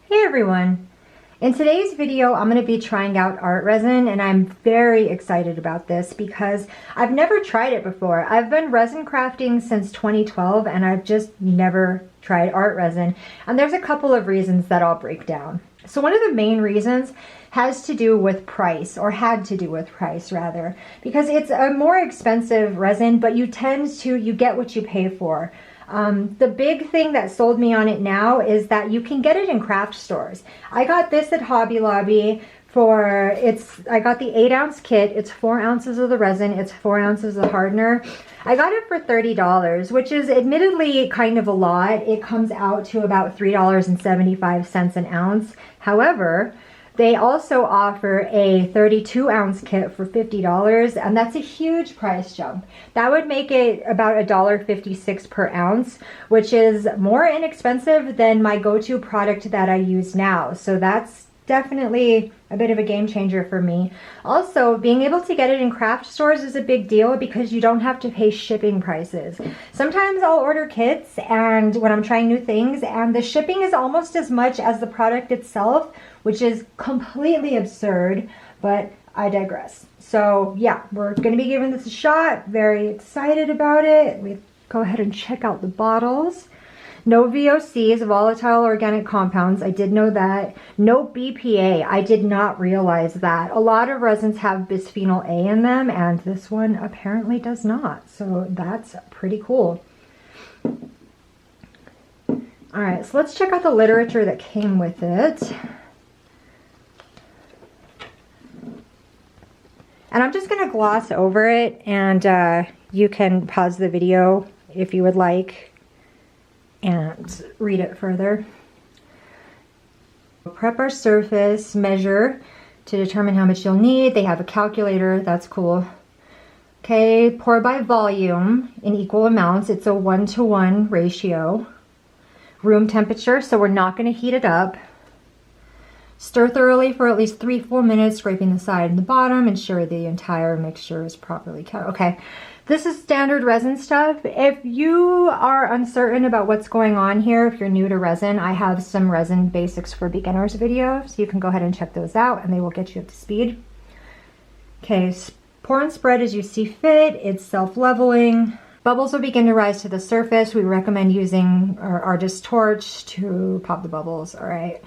Hey everyone! In today's video, I'm going to be trying out ArtResin, and I'm very excited about this because I've never tried it before. I've been resin crafting since 2012 and I've just never tried ArtResin. And there's a couple of reasons that I'll break down. So one of the main reasons has to do with price, or had to do with price rather, because it's a more expensive resin, but you get what you pay for. The big thing that sold me on it now is that you can get it in craft stores. I got this at Hobby Lobby I got the 8-ounce kit. It's 4 ounces of the resin. It's 4 ounces of hardener. I got it for $30, which is admittedly kind of a lot. It comes out to about $3.75 an ounce. However, they also offer a 32-ounce kit for $50, and that's a huge price jump. That would make it about $1.56 per ounce, which is more inexpensive than my go-to product that I use now. So that's definitely a bit of a game changer for me. Also, being able to get it in craft stores is a big deal because you don't have to pay shipping prices. Sometimes I'll order kits and when I'm trying new things, and the shipping is almost as much as the product itself, which is completely absurd, but I digress. So yeah, we're going to be giving this a shot. Very excited about it. We go ahead and check out the bottles. No VOCs, volatile organic compounds. I did know that. No BPA. I did not realize that. A lot of resins have bisphenol A in them, and this one apparently does not. So that's pretty cool. All right, so let's check out the literature that came with it. And I'm just going to gloss over it, and you can pause the video if you would like and read it further. Prep our surface, measure to determine how much you'll need. They have a calculator, that's cool. Okay, pour by volume in equal amounts. It's a 1-to-1 ratio. Room temperature, so we're not going to heat it up. Stir thoroughly for at least 3 full minutes, scraping the side and the bottom. Ensure the entire mixture is properly cut. Okay, this is standard resin stuff. If you are uncertain about what's going on here, if you're new to resin, I have some resin basics for beginners videos. So you can go ahead and check those out and they will get you up to speed. Okay, pour and spread as you see fit. It's self-leveling. Bubbles will begin to rise to the surface. We recommend using our artist torch to pop the bubbles. All right.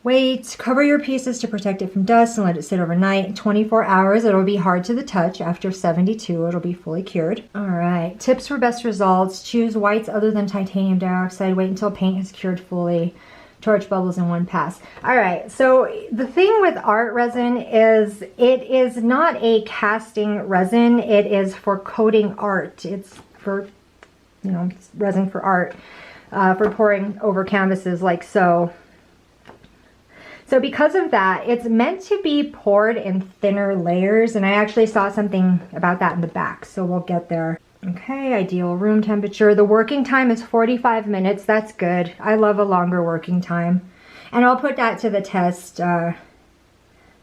Wait, cover your pieces to protect it from dust and let it sit overnight. 24 hours, it'll be hard to the touch. After 72, it'll be fully cured. All right, tips for best results. Choose whites other than titanium dioxide. Wait until paint has cured fully. Torch bubbles in one pass. All right, so the thing with ArtResin is it is not a casting resin. It is for coating art. It's for, you know, resin for art, for pouring over canvases like so. So because of that, it's meant to be poured in thinner layers, and I actually saw something about that in the back, so we'll get there. Okay, ideal room temperature. The working time is 45 minutes. That's good. I love a longer working time. And I'll put that to the test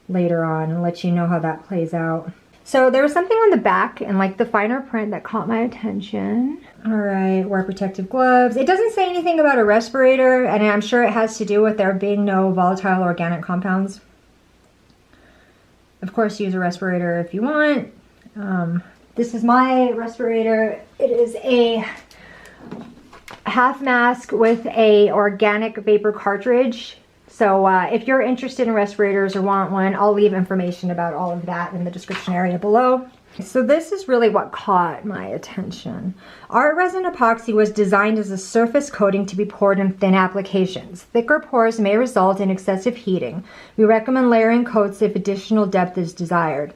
later on and let you know how that plays out. So there was something on the back and like the finer print that caught my attention. All right, wear protective gloves. It doesn't say anything about a respirator, and I'm sure it has to do with there being no volatile organic compounds. Of course, use a respirator if you want. This is my respirator. It is a half mask with a organic vapor cartridge. So if you're interested in respirators or want one, I'll leave information about all of that in the description area below. So this is really what caught my attention. ArtResin epoxy was designed as a surface coating to be poured in thin applications. Thicker pours may result in excessive heating. We recommend layering coats if additional depth is desired.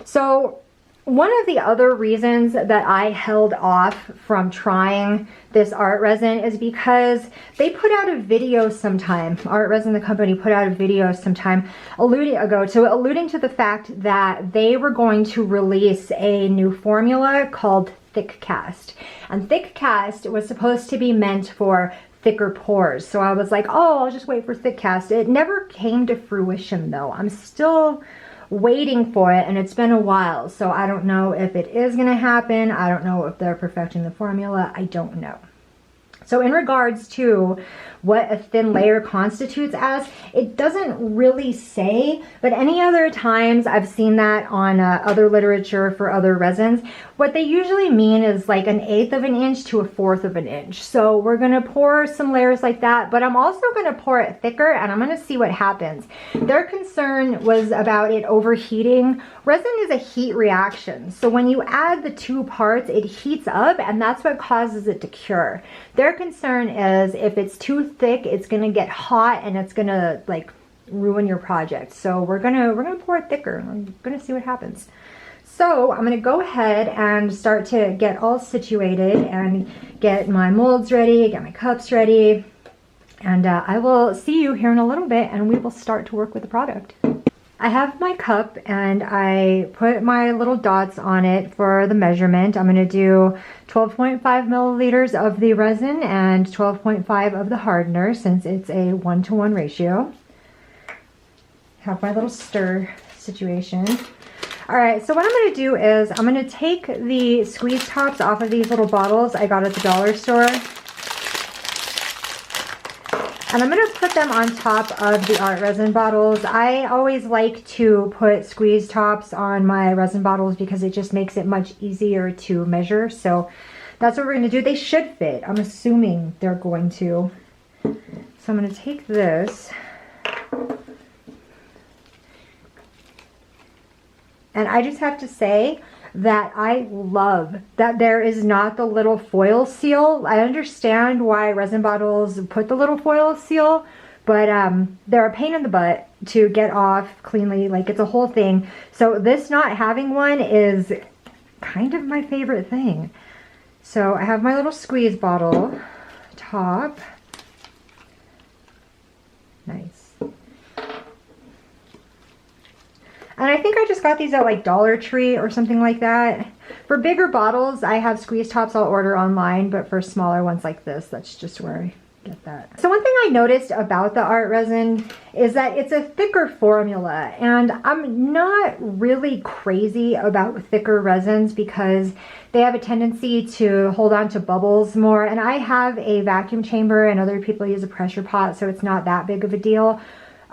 So one of the other reasons that I held off from trying this ArtResin is because they put out a video sometime. ArtResin, the company, put out a video sometime alluding to the fact that they were going to release a new formula called Thick Cast. And Thick Cast was supposed to be meant for thicker pours. So I was like, oh, I'll just wait for Thick Cast. It never came to fruition though. I'm still waiting for it, and it's been a while, so I don't know if it is going to happen. I don't know if they're perfecting the formula. I don't know. So in regards to what a thin layer constitutes as, it doesn't really say, but any other times I've seen that on other literature for other resins, what they usually mean is like 1/8 of an inch to 1/4 of an inch. So we're gonna pour some layers like that, but I'm also gonna pour it thicker and I'm gonna see what happens. Their concern was about it overheating. Resin is a heat reaction. So when you add the two parts, it heats up and that's what causes it to cure. Their concern is if it's too thick, it's gonna get hot and it's gonna like ruin your project. So we're gonna pour it thicker. I'm gonna see what happens. So I'm gonna go ahead and start to get all situated and get my molds ready, get my cups ready, and I will see you here in a little bit and we will start to work with the product. I have my cup and I put my little dots on it for the measurement. I'm gonna do 12.5 milliliters of the resin and 12.5 of the hardener since it's a 1-to-1 ratio. Have my little stir situation. All right, so what I'm gonna do is I'm gonna take the squeeze tops off of these little bottles I got at the dollar store. And I'm gonna put them on top of the ArtResin bottles. I always like to put squeeze tops on my resin bottles because it just makes it much easier to measure. So that's what we're gonna do. They should fit. I'm assuming they're going to. So I'm gonna take this. And I just have to say that I love that there is not the little foil seal. I understand why resin bottles put the little foil seal, but they're a pain in the butt to get off cleanly. Like it's a whole thing. So this not having one is kind of my favorite thing. So I have my little squeeze bottle top. Nice. And I think I just got these at like Dollar Tree or something like that. For bigger bottles, I have squeeze tops I'll order online, but for smaller ones like this, that's just where I get that. So one thing I noticed about the ArtResin is that it's a thicker formula, and I'm not really crazy about thicker resins because they have a tendency to hold on to bubbles more, and I have a vacuum chamber and other people use a pressure pot, so it's not that big of a deal.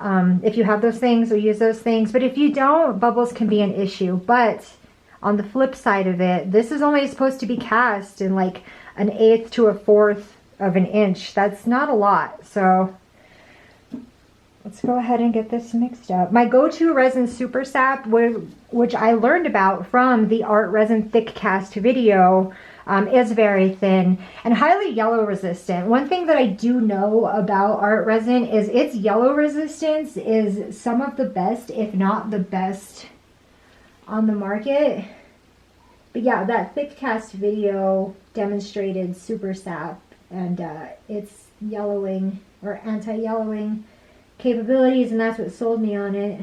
If you have those things or use those things, but if you don't, bubbles can be an issue. But on the flip side of it, this is only supposed to be cast in like 1/8 to 1/4 of an inch. That's not a lot. So let's go ahead and get this mixed up. My go-to resin super sap, which I learned about from the ArtResin thick cast video, is very thin and highly yellow resistant. One thing that I do know about ArtResin is its yellow resistance is some of the best, if not the best, on the market. But yeah, that thick cast video demonstrated super sap and its yellowing or anti-yellowing capabilities, and that's what sold me on it.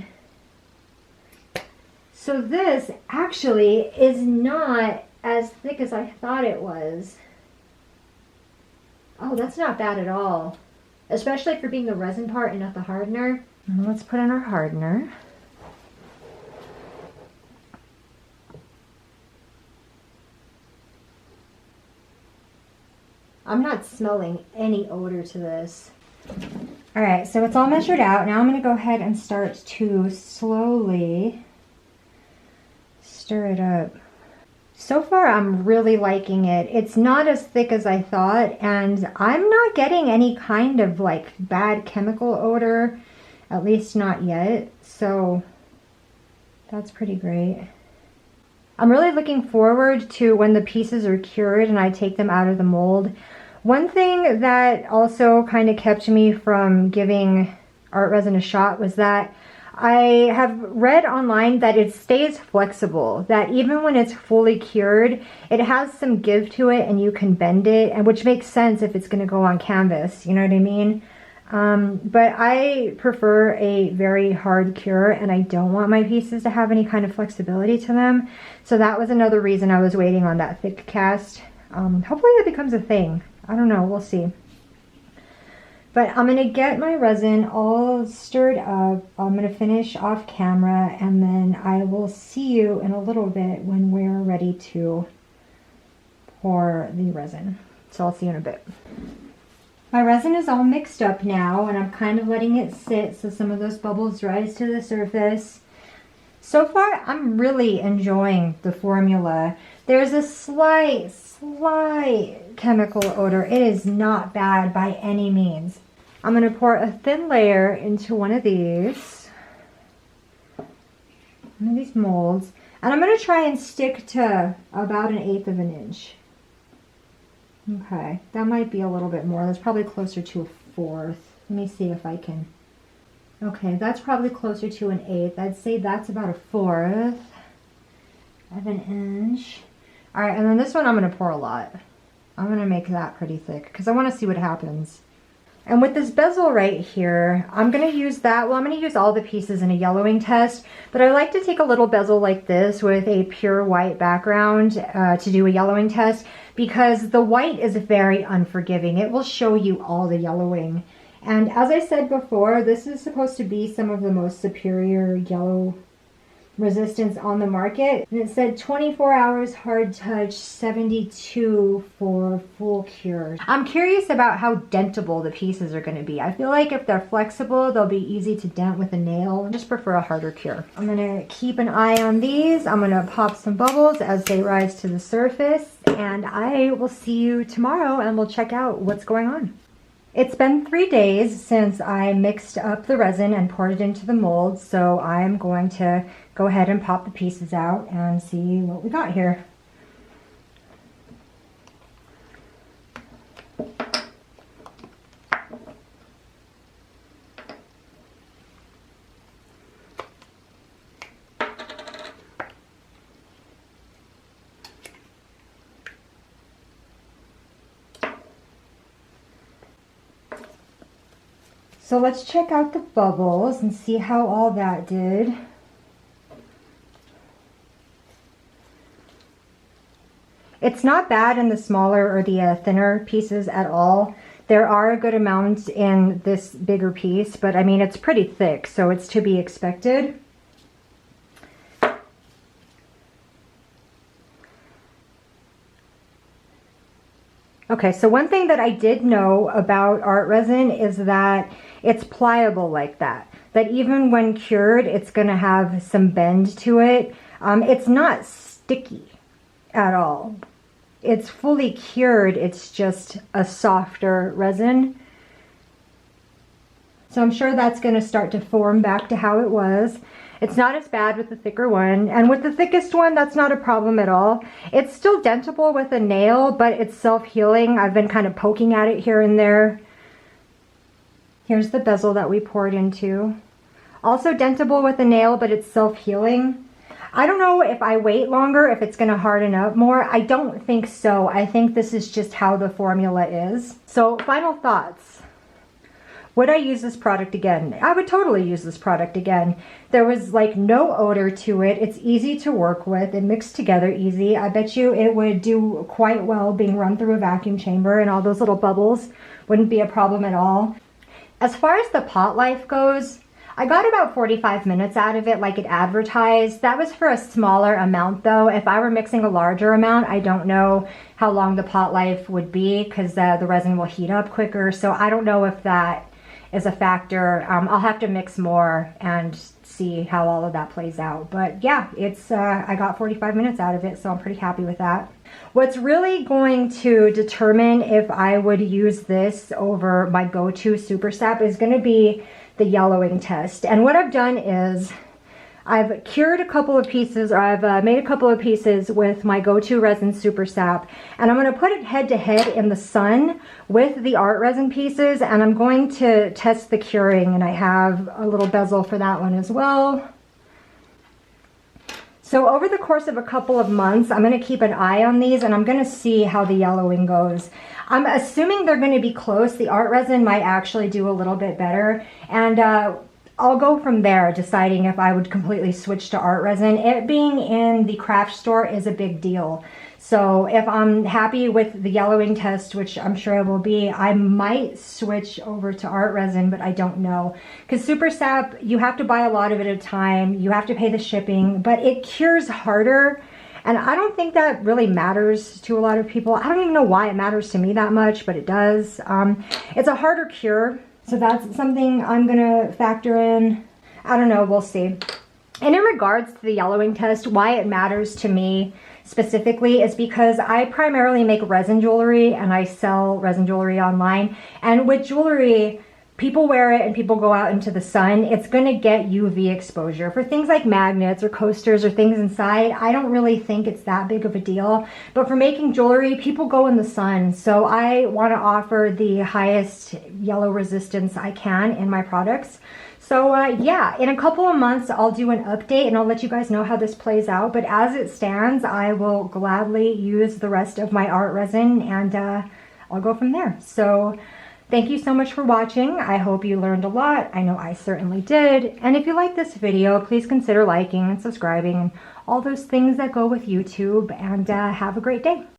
So this actually is not as thick as I thought it was. Oh, that's not bad at all. Especially for being the resin part and not the hardener. Now let's put in our hardener. I'm not smelling any odor to this. All right, so it's all measured out. Now I'm gonna go ahead and start to slowly stir it up. So far, I'm really liking it. It's not as thick as I thought, and I'm not getting any kind of like bad chemical odor, at least not yet. So that's pretty great. I'm really looking forward to when the pieces are cured and I take them out of the mold. One thing that also kind of kept me from giving ArtResin a shot was that I have read online that it stays flexible, that even when it's fully cured, it has some give to it and you can bend it, and which makes sense if it's going to go on canvas, you know what I mean? But I prefer a very hard cure and I don't want my pieces to have any kind of flexibility to them. So that was another reason I was waiting on that thick cast. Hopefully that becomes a thing. I don't know, we'll see. But I'm going to get my resin all stirred up. I'm going to finish off camera and then I will see you in a little bit when we're ready to pour the resin. So I'll see you in a bit. My resin is all mixed up now, and I'm kind of letting it sit so some of those bubbles rise to the surface. So far, I'm really enjoying the formula. There's a slight chemical odor. It is not bad by any means. I'm going to pour a thin layer into one of these molds, and I'm going to try and stick to about 1/8 of an inch. Okay, that might be a little bit more. That's probably closer to 1/4. Let me see if I can. Okay, that's probably closer to 1/8. I'd say that's about 1/4 of an inch. All right, and then this one I'm going to pour a lot. I'm going to make that pretty thick because I want to see what happens. And with this bezel right here, I'm going to use that. Well, I'm going to use all the pieces in a yellowing test, but I like to take a little bezel like this with a pure white background to do a yellowing test, because the white is very unforgiving. It will show you all the yellowing. And as I said before, this is supposed to be some of the most superior yellow resistance on the market. And it said 24 hours hard touch, 72 for full cure. I'm curious about how dentable the pieces are going to be. I feel like if they're flexible, they'll be easy to dent with a nail. I just prefer a harder cure. I'm going to keep an eye on these. I'm going to pop some bubbles as they rise to the surface, and I will see you tomorrow and we'll check out what's going on. It's been 3 days since I mixed up the resin and poured it into the mold, so I'm going to go ahead and pop the pieces out and see what we got here. So let's check out the bubbles and see how all that did. It's not bad in the smaller or the thinner pieces at all. There are a good amount in this bigger piece, but I mean, it's pretty thick, so it's to be expected. Okay, so one thing that I did know about ArtResin is that it's pliable like that. That even when cured, it's going to have some bend to it. It's not sticky at all. It's fully cured, it's just a softer resin. So I'm sure that's going to start to form back to how it was. It's not as bad with the thicker one, and with the thickest one, that's not a problem at all. It's still dentable with a nail, but it's self-healing. I've been kind of poking at it here and there. Here's the bezel that we poured into. Also dentable with a nail, but it's self-healing. I don't know if I wait longer, if it's going to harden up more. I don't think so. I think this is just how the formula is. So, final thoughts. Would I use this product again? I would totally use this product again. There was like no odor to it. It's easy to work with. It mixed together easy. I bet you it would do quite well being run through a vacuum chamber, and all those little bubbles wouldn't be a problem at all. As far as the pot life goes, I got about 45 minutes out of it like it advertised. That was for a smaller amount though. If I were mixing a larger amount, I don't know how long the pot life would be because the resin will heat up quicker. So I don't know if that is a factor. I'll have to mix more and see how all of that plays out. But yeah, it's I got 45 minutes out of it, so I'm pretty happy with that. What's really going to determine if I would use this over my go-to super sap is going to be the yellowing test. And what I've done is I've cured a couple of pieces, or I've made a couple of pieces with my go-to resin super sap, and I'm going to put it head to head in the sun with the ArtResin pieces, and I'm going to test the curing, and I have a little bezel for that one as well. So over the course of a couple of months, I'm going to keep an eye on these, and I'm going to see how the yellowing goes. I'm assuming they're going to be close. The ArtResin might actually do a little bit better, and I'll go from there, deciding if I would completely switch to ArtResin. It being in the craft store is a big deal. So if I'm happy with the yellowing test, which I'm sure I will be, I might switch over to ArtResin, but I don't know. Because Super Sap, you have to buy a lot of it at a time. You have to pay the shipping, but it cures harder. And I don't think that really matters to a lot of people. I don't even know why it matters to me that much, but it does. It's a harder cure, so that's something I'm gonna factor in. I don't know, we'll see. And in regards to the yellowing test, why it matters to me specifically is because I primarily make resin jewelry and I sell resin jewelry online. And with jewelry, people wear it and people go out into the sun, it's going to get UV exposure. For things like magnets or coasters or things inside, I don't really think it's that big of a deal. But for making jewelry, people go in the sun. So I want to offer the highest yellow resistance I can in my products. So yeah, in a couple of months, I'll do an update and I'll let you guys know how this plays out. But as it stands, I will gladly use the rest of my ArtResin and I'll go from there. So thank you so much for watching. I hope you learned a lot. I know I certainly did. And if you like this video, please consider liking and subscribing and all those things that go with YouTube. And have a great day.